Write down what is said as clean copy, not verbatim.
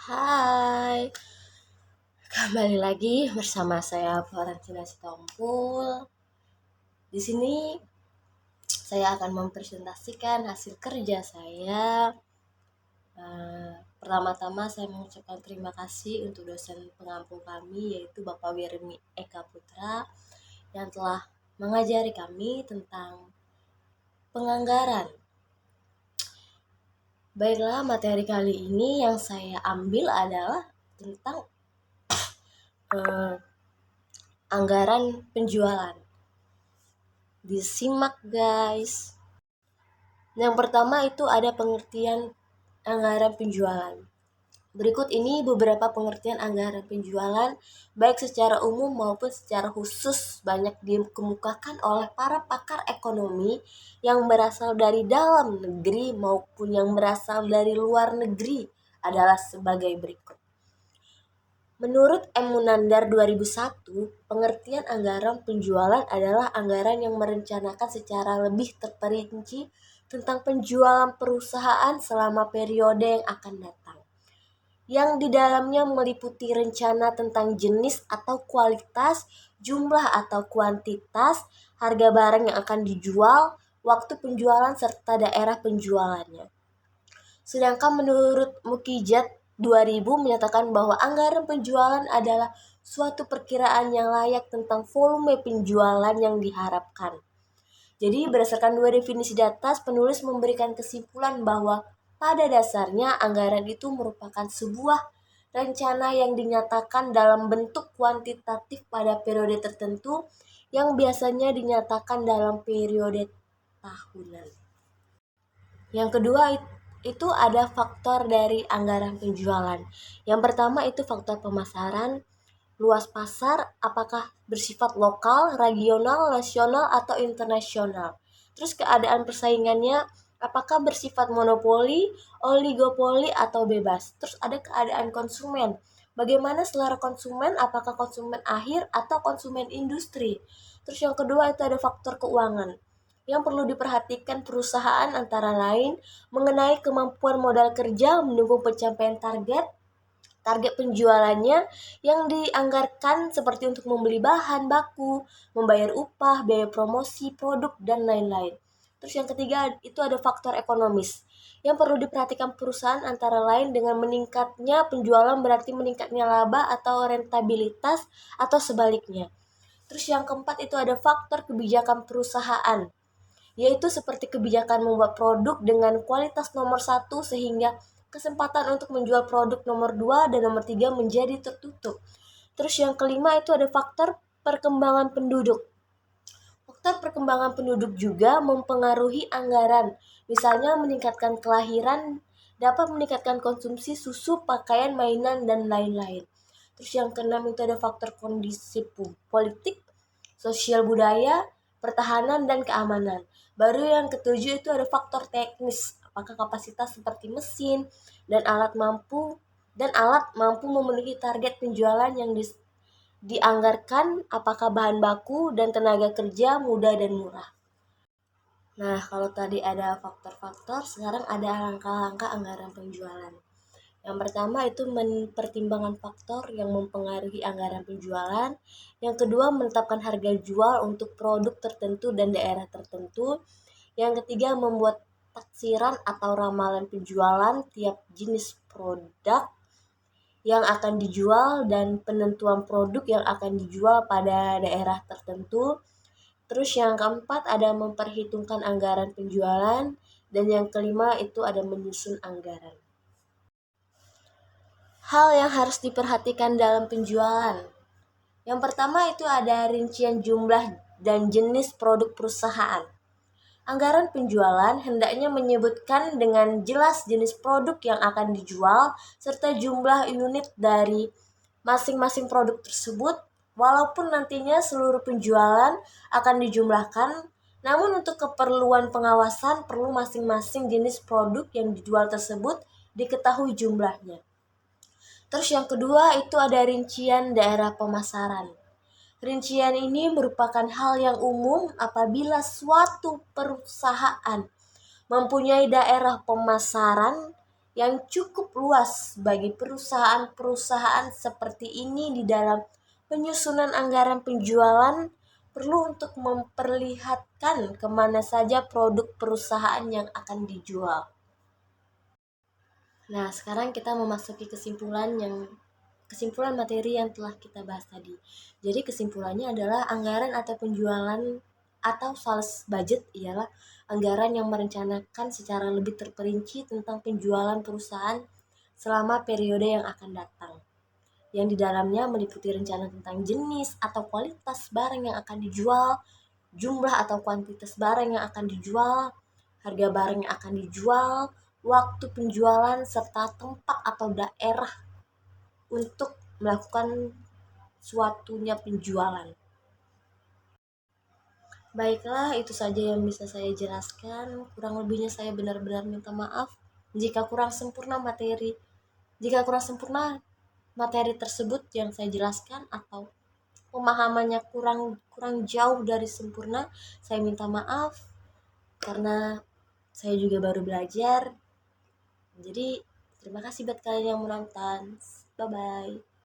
Hai, kembali lagi bersama saya Florentina Sitompul. Di sini saya akan mempresentasikan hasil kerja saya. Pertama-tama saya mengucapkan terima kasih untuk dosen pengampu kami yaitu Bapak Wirmi Eka Putra yang telah mengajari kami tentang penganggaran. Baiklah, materi kali ini yang saya ambil adalah tentang anggaran penjualan. Disimak guys. Yang pertama itu ada pengertian anggaran penjualan. Berikut ini beberapa pengertian anggaran penjualan baik secara umum maupun secara khusus banyak dikemukakan oleh para pakar ekonomi yang berasal dari dalam negeri maupun yang berasal dari luar negeri adalah sebagai berikut. Menurut M. Munandar 2001, pengertian anggaran penjualan adalah anggaran yang merencanakan secara lebih terperinci tentang penjualan perusahaan selama periode yang akan datang, yang di dalamnya meliputi rencana tentang jenis atau kualitas, jumlah atau kuantitas, harga barang yang akan dijual, waktu penjualan, serta daerah penjualannya. Sedangkan menurut Mukijat 2000 menyatakan bahwa anggaran penjualan adalah suatu perkiraan yang layak tentang volume penjualan yang diharapkan. Jadi berdasarkan dua definisi di atas, penulis memberikan kesimpulan bahwa pada dasarnya anggaran itu merupakan sebuah rencana yang dinyatakan dalam bentuk kuantitatif pada periode tertentu yang biasanya dinyatakan dalam periode tahunan. Yang kedua itu ada faktor dari anggaran penjualan. Yang pertama itu faktor pemasaran, luas pasar, apakah bersifat lokal, regional, nasional, atau internasional. Terus keadaan persaingannya, apakah bersifat monopoli, oligopoli, atau bebas. Terus ada keadaan konsumen. Bagaimana selera konsumen, apakah konsumen akhir atau konsumen industri. Terus yang kedua itu ada faktor keuangan. Yang perlu diperhatikan perusahaan antara lain mengenai kemampuan modal kerja mendukung pencapaian target penjualannya yang dianggarkan seperti untuk membeli bahan baku, membayar upah, biaya promosi, produk, dan lain-lain. Terus yang ketiga itu ada faktor ekonomis. Yang perlu diperhatikan perusahaan antara lain dengan meningkatnya penjualan berarti meningkatnya laba atau rentabilitas atau sebaliknya. Terus yang keempat itu ada faktor kebijakan perusahaan, yaitu seperti kebijakan membuat produk dengan kualitas nomor 1 sehingga kesempatan untuk menjual produk nomor 2 dan nomor 3 menjadi tertutup. Terus yang kelima itu ada faktor perkembangan penduduk. Faktor perkembangan penduduk juga mempengaruhi anggaran. Misalnya meningkatkan kelahiran dapat meningkatkan konsumsi susu, pakaian, mainan, dan lain-lain. Terus yang keenam itu ada faktor kondisi politik, sosial budaya, pertahanan, dan keamanan. Baru yang ketujuh itu ada faktor teknis, apakah kapasitas seperti mesin dan alat mampu memenuhi target penjualan yang dianggarkan, apakah bahan baku dan tenaga kerja mudah dan murah. Nah, kalau tadi ada faktor-faktor, sekarang ada langkah-langkah anggaran penjualan. Yang pertama itu mempertimbangkan faktor yang mempengaruhi anggaran penjualan. Yang kedua, menetapkan harga jual untuk produk tertentu dan daerah tertentu. Yang ketiga, membuat taksiran atau ramalan penjualan tiap jenis produk yang akan dijual dan penentuan produk yang akan dijual pada daerah tertentu. Terus yang keempat ada memperhitungkan anggaran penjualan, dan yang kelima itu ada menyusun anggaran. Hal yang harus diperhatikan dalam penjualan. Yang pertama itu ada rincian jumlah dan jenis produk perusahaan. Anggaran penjualan hendaknya menyebutkan dengan jelas jenis produk yang akan dijual serta jumlah unit dari masing-masing produk tersebut. Walaupun nantinya seluruh penjualan akan dijumlahkan, namun untuk keperluan pengawasan perlu masing-masing jenis produk yang dijual tersebut diketahui jumlahnya. Terus yang kedua itu ada rincian daerah pemasaran. Rincian ini merupakan hal yang umum apabila suatu perusahaan mempunyai daerah pemasaran yang cukup luas bagi perusahaan-perusahaan seperti ini di dalam penyusunan anggaran penjualan perlu untuk memperlihatkan kemana saja produk perusahaan yang akan dijual. Nah, sekarang kita memasuki kesimpulan materi yang telah kita bahas tadi. Jadi kesimpulannya adalah anggaran atau penjualan atau sales budget ialah anggaran yang merencanakan secara lebih terperinci tentang penjualan perusahaan selama periode yang akan datang. Yang di dalamnya meliputi rencana tentang jenis atau kualitas barang yang akan dijual, jumlah atau kuantitas barang yang akan dijual, harga barang yang akan dijual, waktu penjualan, serta tempat atau daerah untuk melakukan suatunya penjualan. Baiklah, itu saja yang bisa saya jelaskan. Kurang lebihnya saya benar-benar minta maaf jika kurang sempurna materi tersebut yang saya jelaskan atau pemahamannya kurang jauh dari sempurna. Saya minta maaf karena saya juga baru belajar. Jadi terima kasih buat kalian yang menonton. Bye bye.